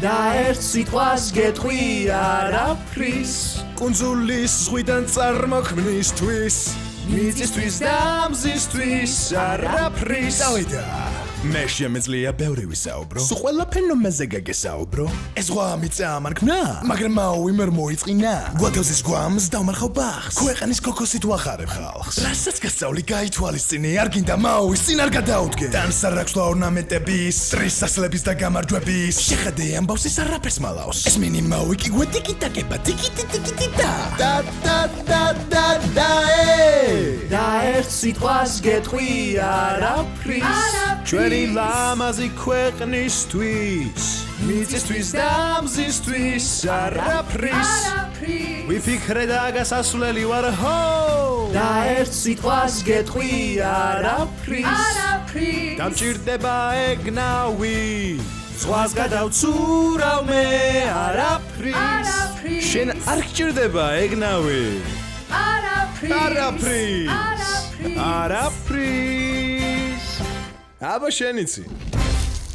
და ერთ სიტყვას გეტყვი არაფრის კუნძულის ზღვიდან წარმოქმნისთვის მიწისთვის და მზისთვის არაფრის წავიდა მე შემეძლია ბევრი ვისაუბრო სულ ყველაფერ ნომაზე გაგესაუბრო ეს ზღვა მიწა ამარქმნა მაგრამ მაუი ვერ მოიწყინა გვათელსის გვამს დავმარხავ ბახს ქვეყნის ქოქოსით ვახარებ ხალხს რასაც გასწავლი გაითვალისწინე არ გინდა მაუის წინ არ გადაუდგე დანს არ აქვს ორნამენტების ტრისასლების და გამარჯვების შეხედე ამბავს ის არაფერს მალავს ეს მინი მაუი კი გვეტიკიტაკება ტიკიტიკიტიკიტა და და ერთ სიტყვას გეტყვი არაფრის ჩვენი ლამაზი ქვეყნისთვის მიწისთვის და მზისთვის არაფრის ვიფიქრე და გასასვლელი ვარ ჰო და ერთ სიტყვას გეტყვი არაფრის დამჭირდება ეგნავი ზღვას გადავცურავ მე არაფრის შენ არ გჭირდება ეგნავი არაფრის აბა შენიცი